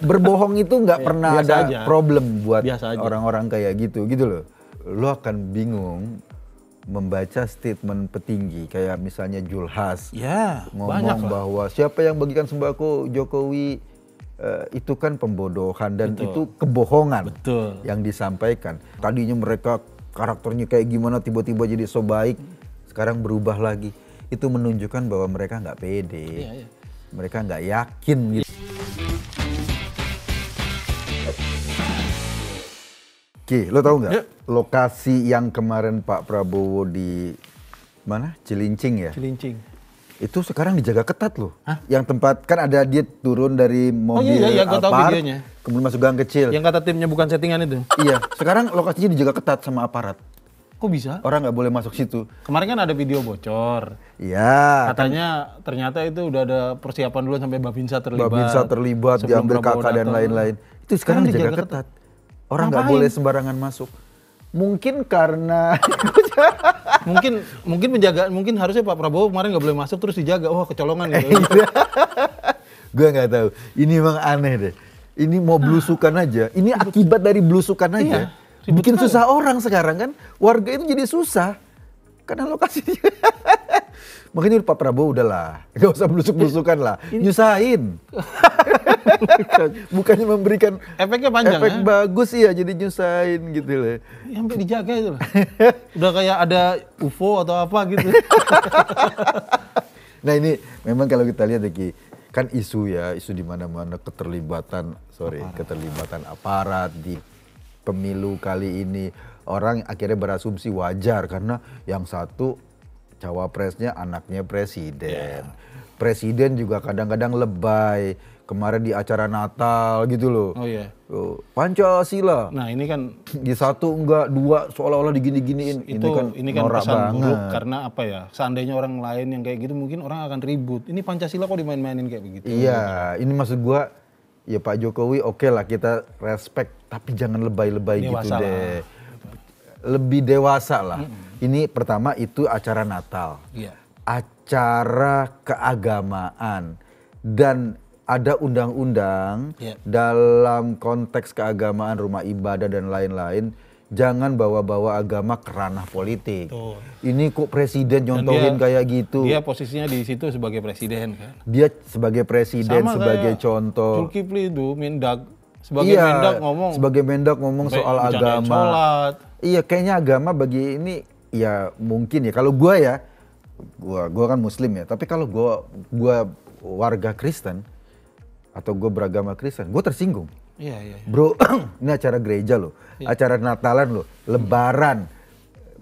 Berbohong itu nggak pernah biasa ada aja. problem buat Biasa aja. orang-orang kayak gitu loh. Lo akan bingung membaca statement petinggi kayak misalnya Julhas Ya, banyak ngomong lah. bahwa siapa yang bagikan sembako Jokowi itu kan pembodohan dan itu kebohongan Betul. yang disampaikan. Tadinya mereka karakternya kayak gimana tiba-tiba jadi so baik, sekarang berubah lagi. Itu menunjukkan bahwa mereka nggak pede, Iya. mereka nggak yakin gitu. Oke, lo tahu nggak Ya. lokasi yang kemarin Pak Prabowo di mana? Cilincing ya? Cilincing. Itu sekarang dijaga ketat loh. Yang tempat kan ada dia turun dari mobil iya, gua tahu Alphard, videonya. kemudian masuk gang kecil. Yang kata timnya bukan settingan itu. Iya, sekarang lokasinya dijaga ketat sama aparat. Kok bisa? Orang nggak boleh masuk situ. Kemarin kan ada video bocor. Iya. Katanya ternyata itu udah ada persiapan dulu sampai Babinsa terlibat. Babinsa terlibat, Sebelum diambil Prabowo kakak dan datang. lain-lain. Itu sekarang dijaga dijaga ketat. Orang nggak Ngapain? boleh sembarangan masuk. Mungkin karena mungkin penjagaan, mungkin harusnya Pak Prabowo kemarin nggak boleh masuk terus dijaga. Wah, kecolongan gitu. gue nggak tahu. Ini memang aneh deh. Ini mau belusukan aja. Ini akibat dari belusukan aja. Iya, ribet Bikin sekali. susah orang sekarang kan. Warga itu jadi susah. Karena lokasinya. Makanya Pak Prabowo udahlah. Gak usah belusuk-belusukan lah. Nyusahin. Bukannya memberikan Efeknya panjang efek ya. bagus ya. Jadi nyusahin gitu loh. Sampai dijaga itu loh. Udah kayak ada UFO atau apa gitu. Nah ini memang kalau kita lihat Ki, kan isu di mana-mana keterlibatan aparat di pemilu kali ini. Orang akhirnya berasumsi wajar karena yang satu cawapresnya anaknya presiden. Presiden juga kadang-kadang lebay. Kemarin di acara Natal gitu loh. Oh iya. Pancasila. Nah, ini kan Di satu enggak, dua seolah-olah digini-giniin. ini kan norak pesan buruk banget. karena apa ya? Seandainya orang lain yang kayak gitu mungkin orang akan ribut. Ini Pancasila kok dimain-mainin kayak begitu. Iya, ini maksud gua ya Pak Jokowi oke lah kita respect, tapi jangan lebay-lebay gitu Dewasa lah. deh. Lebih dewasa lah. Ini pertama itu acara Natal, Iya. acara keagamaan dan ada undang-undang Iya. dalam konteks keagamaan, rumah ibadah dan lain-lain. Jangan bawa-bawa agama ke ranah politik. Betul. Ini kok presiden nyontohin kayak gitu. Dia posisinya di situ sebagai presiden kan. Dia sebagai presiden, Sama sebagai kayak contoh. Zulkifli itu Mendag sebagai Mendag ngomong sebagai Mendak ngomong sampai soal bercandain agama. sholat. Iya, kayaknya agama bagi ini ya mungkin ya. Kalau gua kan Muslim ya. Tapi kalau gua warga Kristen atau gua beragama Kristen, gua tersinggung. Iya. Bro, ini acara gereja loh, acara Natalan loh, Lebaran,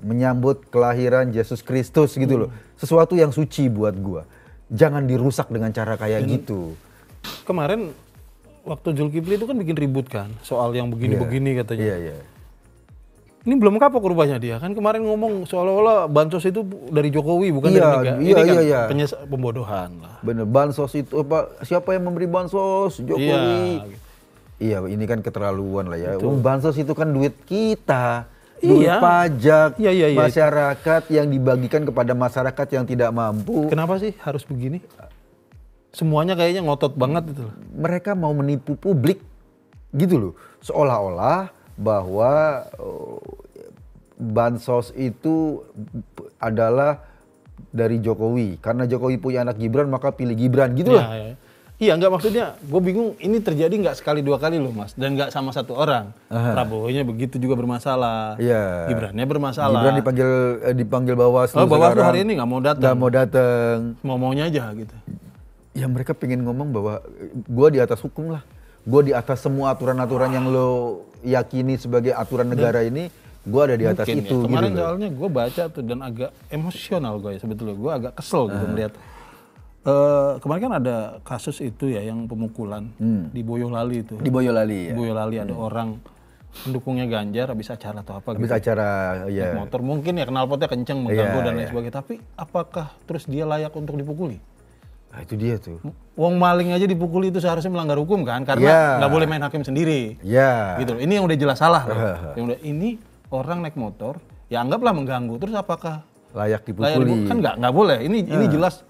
menyambut kelahiran Yesus Kristus gitu loh. Sesuatu yang suci buat gua. Jangan dirusak dengan cara kayak gitu. Kemarin waktu Zulkifli itu kan bikin ribut kan soal yang begini-begini katanya. Iya. Ini belum kapok rupanya dia kan kemarin ngomong seolah-olah bansos itu dari Jokowi bukan Iya, dari negara. iya, Ini kan iya. pembodohan lah. Bener, bansos itu apa? Siapa yang memberi bansos? Jokowi. Iya, ini kan keterlaluan lah ya. Bansos itu kan duit kita. Duit Iya. pajak Iya. masyarakat yang dibagikan kepada masyarakat yang tidak mampu. Kenapa sih harus begini? Semuanya kayaknya ngotot banget itu. Mereka mau menipu publik gitu loh. Seolah-olah bahwa bansos itu adalah dari Jokowi. Karena Jokowi punya anak Gibran maka pilih Gibran gitu lah. Iya, nggak maksudnya, gue bingung ini terjadi nggak sekali dua kali loh mas, dan nggak sama satu orang. Prabowo-nya begitu juga bermasalah, Iya. Gibran-nya bermasalah. Gibran dipanggil Bawaslu Bawaslu sekarang. hari ini nggak mau datang, Nggak mau datang. mau-maunya aja gitu. Ya mereka pengen ngomong bahwa gue di atas hukum lah. Gue di atas semua aturan-aturan yang lo yakini sebagai aturan negara ini, gue ada di atas Mungkin itu. ya. Kemarin gitu loh. soalnya gue baca tuh dan agak emosional gue ya sebetulnya. Gue agak kesel gitu melihat. Kemarin kan ada kasus itu ya yang pemukulan di Boyolali itu. Di Boyolali ya. Boyolali ada orang pendukungnya Ganjar habis acara atau apa Habis gitu. acara Naik ya. motor mungkin ya knalpotnya kenceng mengganggu Iya, dan lain iya. sebagainya. Tapi apakah terus dia layak untuk dipukuli? Nah, itu dia tuh. Wong maling aja dipukuli itu seharusnya melanggar hukum kan? Iya. Karena nggak boleh main hakim sendiri. Ya. Gitu. Ini yang udah jelas salah loh. Yang udah ini orang naik motor, ya anggaplah mengganggu. Terus apakah Layak layak dipukuli. dipukuli? Kan nggak boleh. Ini jelas,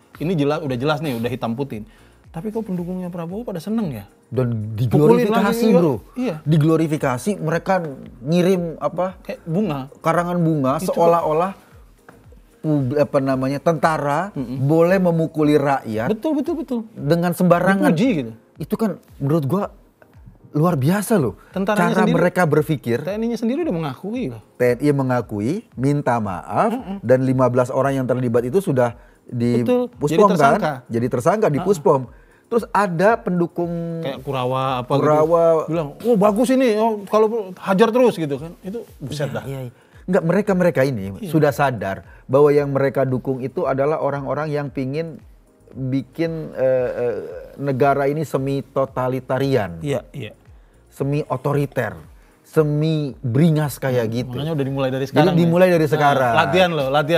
udah hitam putih. Tapi kok pendukungnya Prabowo pada seneng ya? Dan diglorifikasi bro, iya. diglorifikasi, mereka ngirim apa? Kayak bunga, karangan bunga seolah-olah tentara boleh memukuli rakyat. Betul. Dengan sembarangan. Dipuji gitu. Itu kan menurut gua luar biasa loh. Tentaranya cara sendiri, mereka berpikir. TNI-nya sendiri udah mengakui loh. TNI mengakui, minta maaf, dan 15 orang yang terlibat itu sudah di Puspom kan? Jadi tersangka di Puspom. Terus ada pendukung kayak Kurawa gitu, bilang, oh bagus ini, oh, kalau hajar terus gitu kan, itu buset dah. Iya. Enggak, mereka ini sudah sadar bahwa yang mereka dukung itu adalah orang-orang yang pingin bikin negara ini semi totalitarian, semi otoriter, semi beringas kayak gitu. Makanya udah dimulai dari sekarang. Jadi dimulai dari sekarang.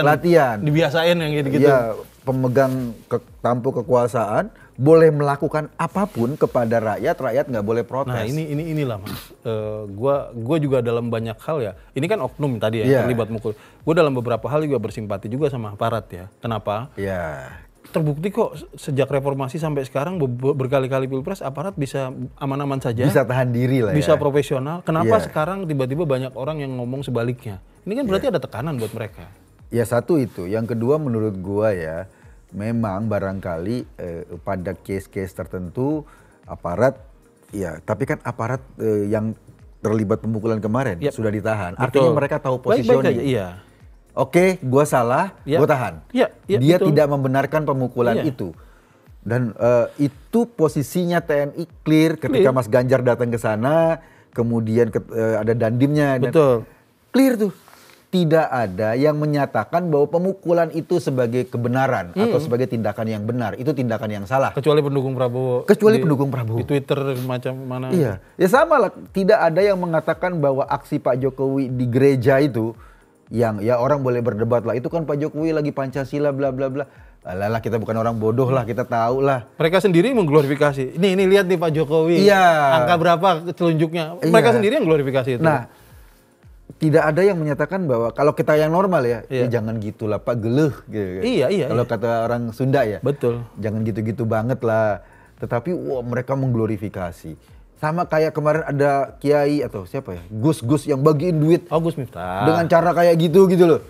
Latihan. Dibiasain yang gitu-gitu. Iya, pemegang tampuk kekuasaan boleh melakukan apapun kepada rakyat, rakyat nggak boleh protes. Nah inilah mas, gua juga dalam banyak hal ya, ini kan oknum tadi ya, terlibat mukul. Gue dalam beberapa hal juga bersimpati juga sama aparat ya. Kenapa? Ya. Terbukti kok sejak reformasi sampai sekarang berkali-kali pilpres aparat bisa aman-aman saja. Bisa tahan diri lah bisa ya. Profesional. Kenapa sekarang tiba-tiba banyak orang yang ngomong sebaliknya? Ini kan berarti ada tekanan buat mereka. Ya satu itu. Yang kedua menurut gua ya, memang barangkali pada case-case tertentu aparat, ya tapi kan aparat yang terlibat pemukulan kemarin sudah ditahan. Artinya mereka tahu positioning. Iya. Oke, gua salah, gua tahan. Dia tidak membenarkan pemukulan itu. Dan itu posisinya TNI clear ketika Mas Ganjar datang ke sana, kemudian ada dandimnya. Betul. Clear tuh. Tidak ada yang menyatakan bahwa pemukulan itu sebagai kebenaran atau sebagai tindakan yang benar. Itu tindakan yang salah. Kecuali pendukung Prabowo. Di Twitter macam mana. Iya. Ya sama lah. Tidak ada yang mengatakan bahwa aksi Pak Jokowi di gereja itu, yang ya orang boleh berdebat lah. Itu kan Pak Jokowi lagi Pancasila bla bla bla. Alah, kita bukan orang bodoh lah, kita tahu lah. Mereka sendiri mengglorifikasi. Ini lihat nih Pak Jokowi. Iya. Angka berapa telunjuknya. Mereka sendiri yang glorifikasi itu. Nah, tidak ada yang menyatakan bahwa kalau kita yang normal ya jangan gitulah Pak, geluh gitu. Iya. Kalau kata orang Sunda ya. Betul. Jangan gitu-gitu banget lah. Tetapi mereka mengglorifikasi. Sama kayak kemarin ada kiai atau siapa ya? Gus yang bagiin duit. Oh, Gus Miftah. Dengan cara kayak gitu loh.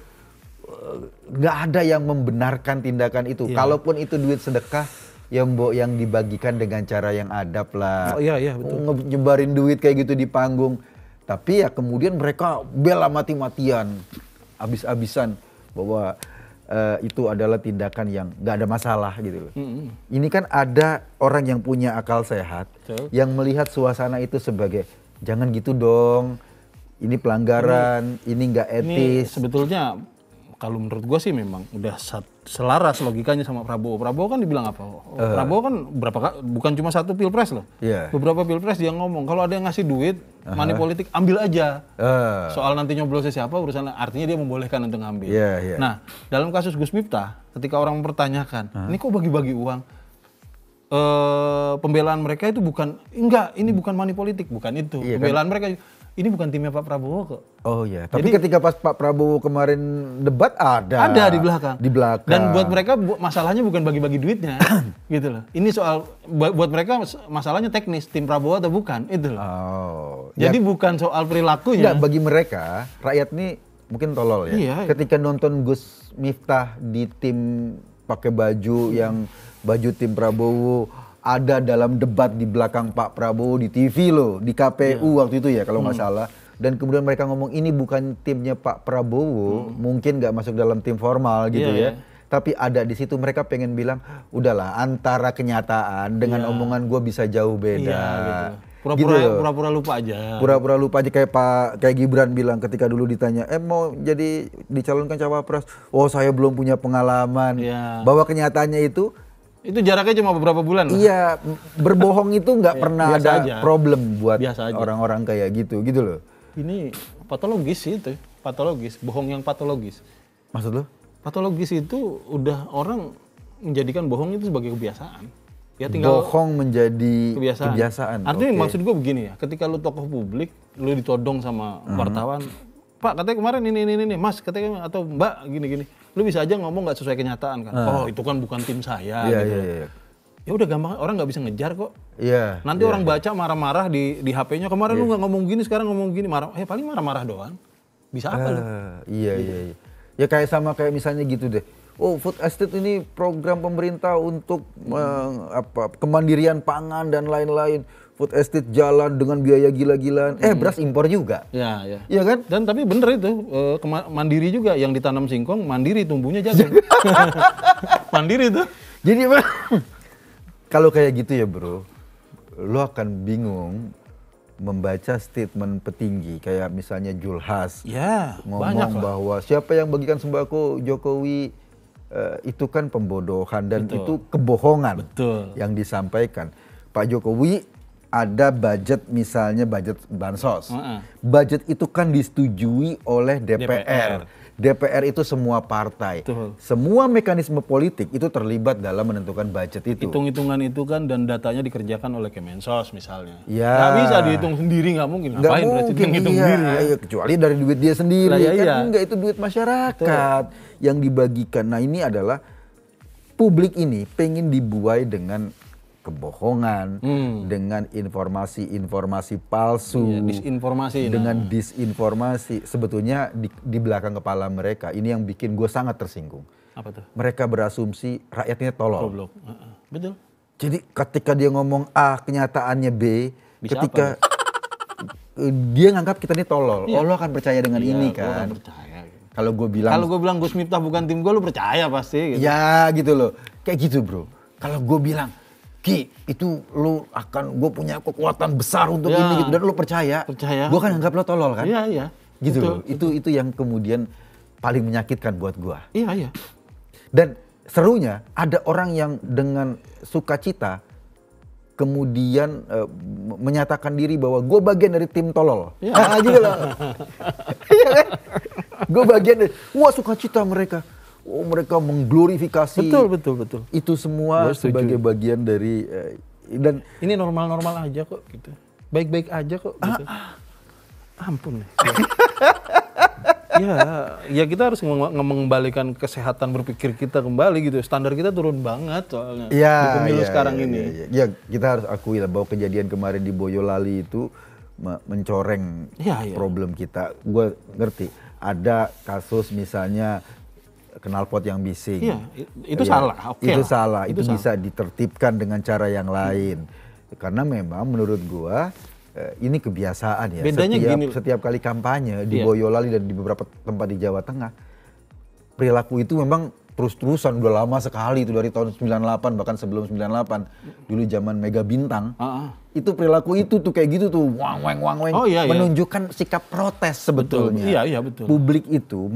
Nggak ada yang membenarkan tindakan itu. Kalaupun itu duit sedekah, yang dibagikan dengan cara yang adab lah. Oh iya betul. Nyebarin duit kayak gitu di panggung. Tapi ya kemudian mereka bela mati-matian, abis-abisan bahwa itu adalah tindakan yang nggak ada masalah gitu loh. Ini kan ada orang yang punya akal sehat, yang melihat suasana itu sebagai jangan gitu dong, ini pelanggaran, ini nggak etis. Ini sebetulnya kalau menurut gue sih memang udah selaras logikanya sama Prabowo. Prabowo kan dibilang apa? Prabowo kan bukan cuma satu pilpres loh. Beberapa pilpres dia ngomong kalau ada yang ngasih duit, money politik ambil aja. Soal nanti nyoblosnya siapa urusan, artinya dia membolehkan untuk ngambil. Nah, dalam kasus Gus Miftah, ketika orang mempertanyakan, ini kok bagi-bagi uang? Pembelaan mereka itu ini bukan money politik, bukan itu. Pembelaan mereka ini bukan timnya Pak Prabowo kok. Oh iya, tapi ketika pas Pak Prabowo kemarin debat ada di belakang. Dan buat mereka masalahnya bukan bagi-bagi duitnya, gitu loh. Ini soal buat mereka masalahnya teknis, tim Prabowo atau bukan, itu loh. Jadi bukan soal perilakunya. Enggak, bagi mereka rakyat ini mungkin tolol ya. Iya. Ketika nonton Gus Miftah di tim pakai baju yang baju tim Prabowo, ada dalam debat di belakang Pak Prabowo di TV loh, di KPU waktu itu ya kalau nggak salah. Dan kemudian mereka ngomong ini bukan timnya Pak Prabowo, mungkin nggak masuk dalam tim formal gitu ya. Tapi ada di situ mereka pengen bilang, udahlah antara kenyataan dengan omongan gue bisa jauh beda. Pura-pura lupa aja. Pura-pura lupa aja kayak Gibran bilang ketika dulu ditanya, mau jadi dicalonkan cawapres. Oh saya belum punya pengalaman. Bahwa kenyataannya itu jaraknya cuma beberapa bulan lah. Iya, berbohong itu nggak pernah ada problem buat orang-orang kayak gitu loh. Ini patologis sih itu, patologis, bohong yang patologis. Maksud lo? Patologis itu udah orang menjadikan bohong itu sebagai kebiasaan. Ya tinggal bohong menjadi kebiasaan. Artinya maksud gue begini ya, ketika lu tokoh publik, lu ditodong sama wartawan, Pak katanya kemarin ini, Mas katanya atau Mbak gini-gini. Lu bisa aja ngomong nggak sesuai kenyataan kan. Oh itu kan bukan tim saya. Gitu. Ya udah gampang, orang nggak bisa ngejar kok. Iya. Nanti orang baca marah-marah di HP-nya, kemarin lu nggak ngomong gini, sekarang ngomong gini, marah. Paling marah-marah doang. Bisa apa lu? Iya. Ya kayak sama kayak misalnya gitu deh. Oh, food estate ini program pemerintah untuk kemandirian pangan dan lain-lain. Food estate jalan dengan biaya gila-gilaan. Beras impor juga. Iya. Iya kan? Dan tapi bener itu, mandiri juga. Yang ditanam singkong, mandiri tumbuhnya jagung. Mandiri tuh. Jadi kalau kayak gitu ya bro, lo akan bingung membaca statement petinggi kayak misalnya Julhas ngomong bahwa siapa yang bagikan sembako Jokowi itu kan pembodohan dan itu kebohongan yang disampaikan. Pak Jokowi ada budget misalnya budget bansos, budget itu kan disetujui oleh DPR. DPR itu semua partai, semua mekanisme politik itu terlibat dalam menentukan budget itu. Hitung-hitungan itu kan dan datanya dikerjakan oleh Kemensos misalnya. Nggak bisa dihitung sendiri, nggak mungkin. Ngapain presiden ngitung sendiri ya? Kecuali dari duit dia sendiri, kan enggak, itu duit masyarakat yang dibagikan. Nah ini adalah publik ini pengen dibuai dengan kebohongan, dengan informasi-informasi palsu, dengan disinformasi. Sebetulnya di belakang kepala mereka, ini yang bikin gue sangat tersinggung. Apa tuh? Mereka berasumsi rakyatnya tolol. Betul. Jadi ketika dia ngomong A, kenyataannya B, ketika dia nganggap kita ini tolol, lo akan percaya dengan ini kan? Kalau gue bilang Gus Miftah bukan tim gue, lo percaya pasti. Gitu. Ya gitu loh, kayak gitu bro. Kalau gue bilang Ki, itu gue punya kekuatan besar untuk ini gitu, dan lu percaya. Gue kan anggap lo tolol kan? Iya. Gitu loh. Itu yang kemudian paling menyakitkan buat gue. Iya. Dan serunya ada orang yang dengan sukacita kemudian menyatakan diri bahwa gue bagian dari tim tolol. Gitu loh. Iya kan? Gue bagian dari, sukacita mereka. Mereka mengglorifikasi. Betul. Itu semua sebagai bagian dari dan ini normal-normal aja kok gitu. Baik-baik aja kok gitu. Ampun. Ya kita harus mengembalikan kesehatan berpikir kita kembali gitu. Standar kita turun banget soalnya di pemilu sekarang ini. Ya kita harus akui lah bahwa kejadian kemarin di Boyolali itu mencoreng problem kita. Gue ngerti. Ada kasus misalnya knalpot yang bising. Iya, itu salah. Itu salah. Itu bisa ditertibkan dengan cara yang lain. Karena memang menurut gua ini kebiasaan ya. Bedanya setiap kali kampanye di Boyolali dan di beberapa tempat di Jawa Tengah, perilaku itu memang terus-terusan udah lama sekali itu dari tahun 98 bahkan sebelum 98 dulu zaman Mega Bintang. Itu perilaku itu tuh kayak gitu tuh wang menunjukkan sikap protes sebetulnya. Iya betul. Publik itu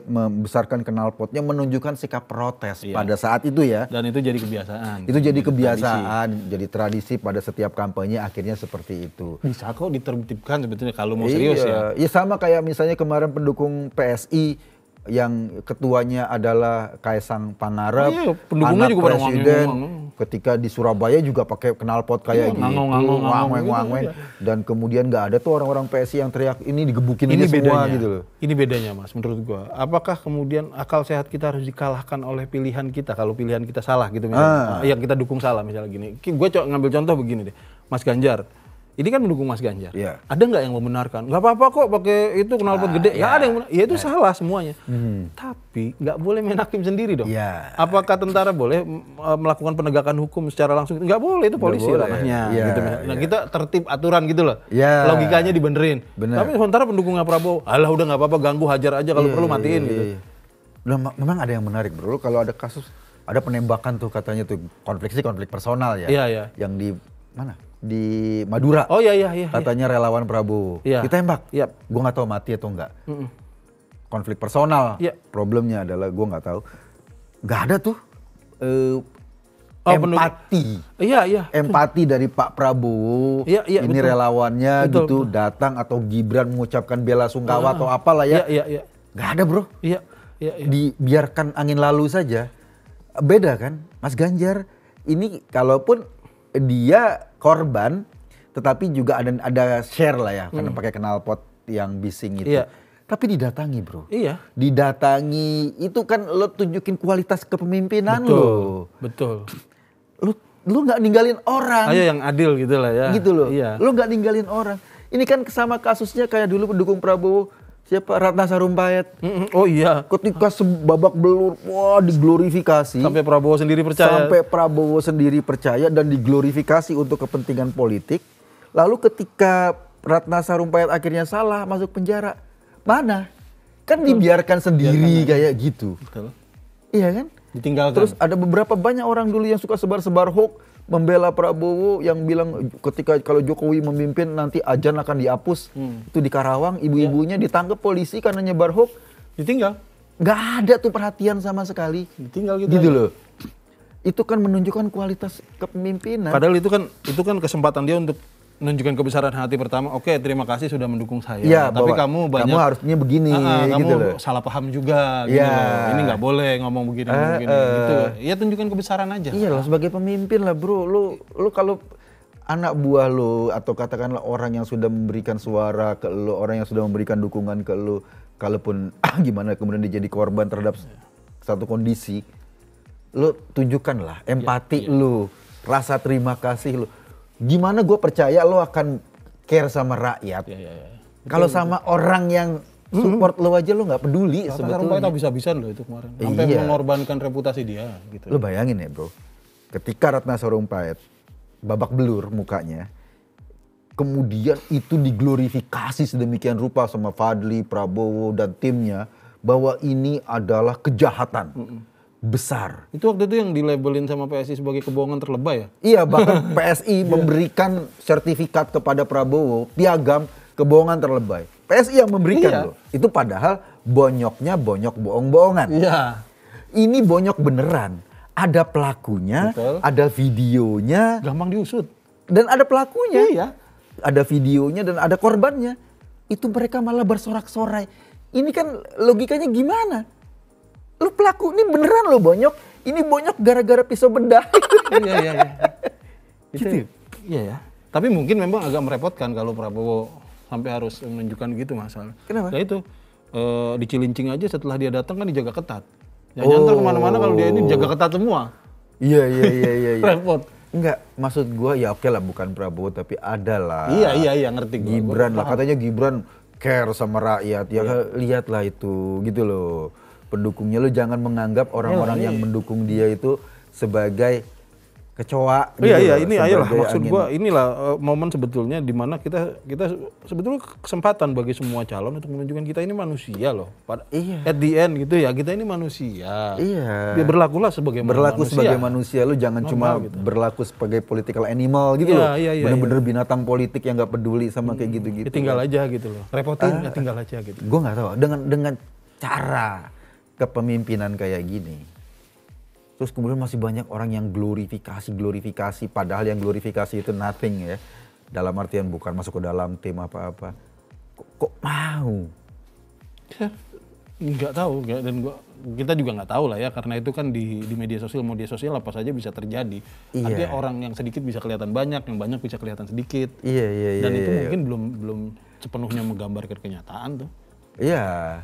membesarkan knalpotnya menunjukkan sikap protes pada saat itu ya. Dan itu jadi kebiasaan. Itu jadi kebiasaan, jadi tradisi pada setiap kampanye akhirnya seperti itu. Bisa kok ditertibkan sebetulnya kalau mau serius ya. Iya sama kayak misalnya kemarin pendukung PSI yang ketuanya adalah Kaisang Pangarep, pendukungnya anak juga presiden, ketika di Surabaya juga pakai knalpot kayak gitu, wang, dan kemudian nggak ada tuh orang-orang PSI yang teriak ini digebukin aja semua gitu loh. Ini bedanya Mas, menurut gua. Apakah kemudian akal sehat kita harus dikalahkan oleh pilihan kita kalau pilihan kita salah gitu misalnya, yang kita dukung salah misalnya gini. Gue ngambil contoh begini deh, Mas Ganjar. Ini kan mendukung Mas Ganjar. Ada nggak yang membenarkan? Nggak apa-apa kok pakai itu knalpot gede. Nggak ada yang benar. Ya itu salah semuanya. Tapi nggak boleh main hakim sendiri dong. Apakah tentara boleh melakukan penegakan hukum secara langsung? Nggak boleh, itu polisi ranahnya. Gitu. Nah kita tertib aturan gitu loh. Logikanya dibenerin. Tapi sementara pendukungnya Prabowo, alah udah nggak apa-apa, ganggu hajar aja kalau perlu matiin gitu. Memang ada yang menarik bro. Kalau ada kasus, ada penembakan tuh katanya tuh konflik personal ya. Yang di mana? Di Madura. Katanya relawan Prabowo. Ditembak. Gue nggak tahu mati atau enggak. Konflik personal. Problemnya adalah gue nggak tahu. Nggak ada tuh empati. Empati dari Pak Prabowo. Ini relawannya gitu datang atau Gibran mengucapkan bela sungkawa atau apalah ya. Nggak ada bro. Dibiarkan angin lalu saja. Beda kan, Mas Ganjar ini kalaupun dia korban, tetapi juga ada share lah ya, karena pakai knalpot yang bising itu. Tapi didatangi bro. Didatangi, itu kan lo tunjukin kualitas kepemimpinan lo. Betul. Lo lu nggak ninggalin orang. Ayo yang adil gitu lah ya. Gitu loh. Iya. Lu nggak ninggalin orang. Ini kan sama kasusnya kayak dulu pendukung Prabowo, siapa Ratna Sarumpayat. Oh iya. Ketika babak belur, wah diglorifikasi. Sampai Prabowo sendiri percaya. Sampai Prabowo sendiri percaya dan diglorifikasi untuk kepentingan politik. Lalu ketika Ratna Sarumpayat akhirnya salah masuk penjara, mana? Kan dibiarkan sendiri kayak gitu. Betul. Iya kan? Ditinggalkan. Terus ada beberapa banyak orang dulu yang suka sebar-sebar hoax membela Prabowo yang bilang ketika kalau Jokowi memimpin nanti ajan akan dihapus. Itu di Karawang ibu-ibunya ditangkap polisi karena nyebar hoax. Ditinggal. Nggak ada tuh perhatian sama sekali. Ditinggal gitu. Gitu aja. loh. Itu kan menunjukkan kualitas kepemimpinan. Padahal itu kan kesempatan dia untuk menunjukkan kebesaran hati pertama. Oke, terima kasih sudah mendukung saya. Ya, tapi kamu harusnya begini kamu gitu loh. salah paham juga gitu loh. Ini nggak boleh ngomong begini gitu. Ya tunjukkan kebesaran aja. Iya lah, sebagai pemimpin lah bro. Lu kalau anak buah lu atau katakanlah orang yang sudah memberikan suara ke lu, orang yang sudah memberikan dukungan ke lu, kalaupun gimana kemudian dia jadi korban terhadap satu kondisi, lu tunjukkanlah empati lu, rasa terima kasih lu. Gimana gue percaya lo akan care sama rakyat. Kalau sama orang yang support lo aja lo nggak peduli sebetulnya. Sarumpayat habis-habisan lo itu kemarin. Sampai mengorbankan reputasi dia. Gitu. Lo bayangin ya bro, ketika Ratna Sarumpayat babak belur mukanya, kemudian itu diglorifikasi sedemikian rupa sama Fadli, Prabowo dan timnya bahwa ini adalah kejahatan. Besar. Itu waktu itu yang dilabelin sama PSI sebagai kebohongan terlebay ya? Iya, bahkan PSI memberikan sertifikat kepada Prabowo, piagam kebohongan terlebay. PSI yang memberikan loh. Itu padahal bonyoknya bonyok bohong-bohongan. Iya. Ini bonyok beneran. Ada pelakunya, ada videonya. Gampang diusut. Dan ada pelakunya. Iya. Ada videonya dan ada korbannya. Itu mereka malah bersorak-sorai. Ini kan logikanya gimana? Lu pelaku ini beneran lo bonyok, ini bonyok gara-gara pisau bedah. Iya. Gitu. Iya ya. Tapi mungkin memang agak merepotkan kalau Prabowo sampai harus menunjukkan gitu masalah. Kenapa? Ya itu di Cilincing aja setelah dia datang kan dijaga ketat. Ya nyantar kemana-mana kalau dia ini jaga ketat semua. Iya. Repot. Enggak, maksud gua ya oke lah bukan Prabowo tapi ada lah. Iya ngerti gua. Gibran lah, katanya Gibran care sama rakyat. Ya lihatlah itu gitu loh. Pendukungnya lu jangan menganggap orang-orang yang mendukung dia itu sebagai kecoa gitu. Iya, ini ayolah maksud gua inilah momen sebetulnya di mana kita sebetulnya kesempatan bagi semua calon untuk menunjukkan kita ini manusia loh. At the end gitu ya, kita ini manusia. Iya. Dia berlakulah sebagai manusia. Lu jangan cuma gitu. Berlaku sebagai political animal gitu loh. Bener-bener binatang politik yang nggak peduli sama kayak gitu-gitu. Tinggal aja gitu loh. Repotin tinggal aja gitu. Gua nggak tahu dengan cara kepemimpinan kayak gini. Terus kemudian masih banyak orang yang glorifikasi, padahal yang glorifikasi itu nothing ya. Dalam artian bukan masuk ke dalam tim apa-apa. Kok mau? Ya, nggak tahu dan kita juga nggak tahu lah ya, karena itu kan di media sosial apa saja bisa terjadi. Artinya orang yang sedikit bisa kelihatan banyak, yang banyak bisa kelihatan sedikit. Iya. Dan itu mungkin belum sepenuhnya menggambarkan kenyataan tuh. Iya.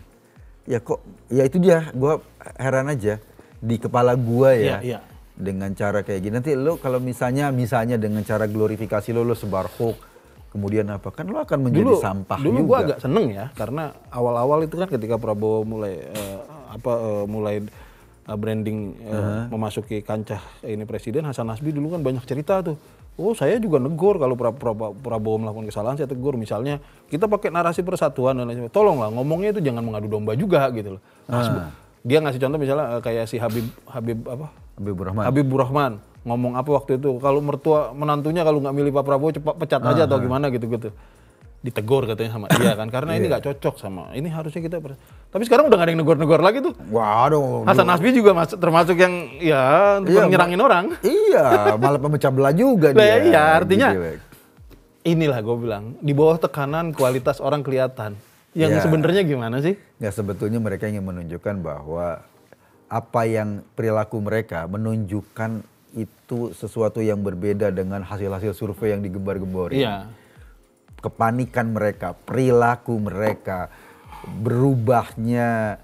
Ya kok, ya itu dia, gue heran aja di kepala gue ya, dengan cara kayak gini. Nanti lo kalau misalnya dengan cara glorifikasi lo sebar hoax, kemudian apa, kan lo akan menjadi sampah juga. Dulu gue agak seneng ya, karena awal-awal itu kan ketika Prabowo mulai branding memasuki kancah ini presiden, Hasan Nasbi dulu kan banyak cerita tuh. Oh saya juga negor kalau Prabowo melakukan kesalahan, saya tegur. Misalnya kita pakai narasi persatuan dan lain sebagainya. Tolonglah ngomongnya itu jangan mengadu domba juga gitu loh. Dia ngasih contoh misalnya kayak si Habibur Rahman ngomong apa waktu itu, kalau menantunya kalau nggak milih Pak Prabowo cepat pecat aja atau gimana gitu. Ditegur katanya sama dia kan, karena ini nggak cocok sama ini, harusnya kita tapi sekarang udah nggak ada yang negor-negor lagi tuh. Waduh. Hasan Nasbi juga termasuk yang nyerangin orang. Iya, malah pemecah belah juga dia. Iya, artinya inilah gue bilang, di bawah tekanan kualitas orang kelihatan. Yang sebenarnya gimana sih? Ya sebetulnya mereka ingin menunjukkan bahwa apa yang perilaku mereka menunjukkan itu sesuatu yang berbeda dengan hasil-hasil survei yang digembar-gemborin. Iya. Kepanikan mereka, perilaku mereka, berubahnya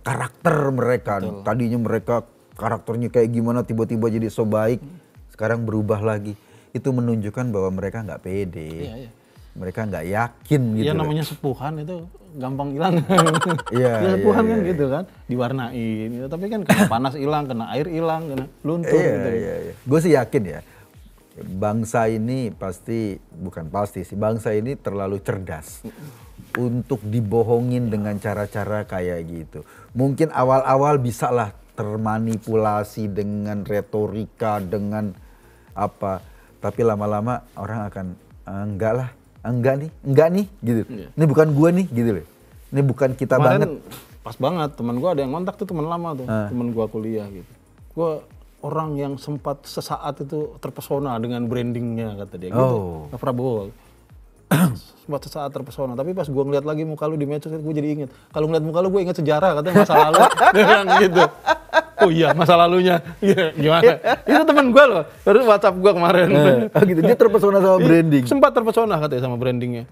karakter mereka. Betul. Tadinya mereka karakternya kayak gimana tiba-tiba jadi so baik, sekarang berubah lagi. Itu menunjukkan bahwa mereka nggak pede. Iya. Mereka nggak yakin gitu. Iya namanya sepuhan itu gampang hilang. Iya, sepuhan kan gitu kan, diwarnain. Gitu. Tapi kan kena panas hilang, kena air hilang, kena luntur. Gitu. Iya. Gue sih yakin ya, bangsa ini bukan pasti sih, bangsa ini terlalu cerdas untuk dibohongin dengan cara-cara kayak gitu. Mungkin awal-awal bisa lah termanipulasi dengan retorika, dengan apa. Tapi lama-lama orang akan, enggak nih gitu. Iya. Ini bukan gua nih gitu loh. Ini bukan kita kemarin banget. Pas banget, teman gua ada yang ngontak tuh, teman lama tuh, teman gua kuliah gitu. Gua orang yang sempat sesaat itu terpesona dengan brandingnya kata dia gitu. Prabowo. Sempat sesaat terpesona, tapi pas gua ngeliat lagi muka lu di medsos, gua jadi inget. Kalau ngeliat muka lu gua inget sejarah, katanya masa lalu. Dia bilang gitu. Oh iya, masa lalunya. Gimana? Itu teman gue loh, baru WhatsApp gue kemarin. Gitu, dia terpesona sama branding. Sempat terpesona katanya sama brandingnya.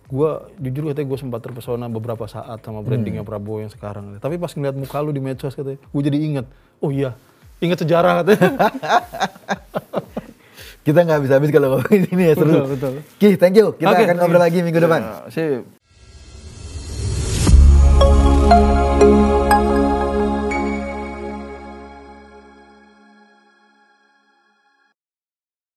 Gue jujur katanya gue sempat terpesona beberapa saat sama brandingnya Prabowo yang sekarang. Tapi pas ngeliat muka lu di medsos katanya, gue jadi inget. Oh iya, inget sejarah katanya. Kita nggak habis-habis kalau ngomongin ini ya, seru. Betul. Ki, thank you. Kita akan ngobrol lagi minggu depan. Sip.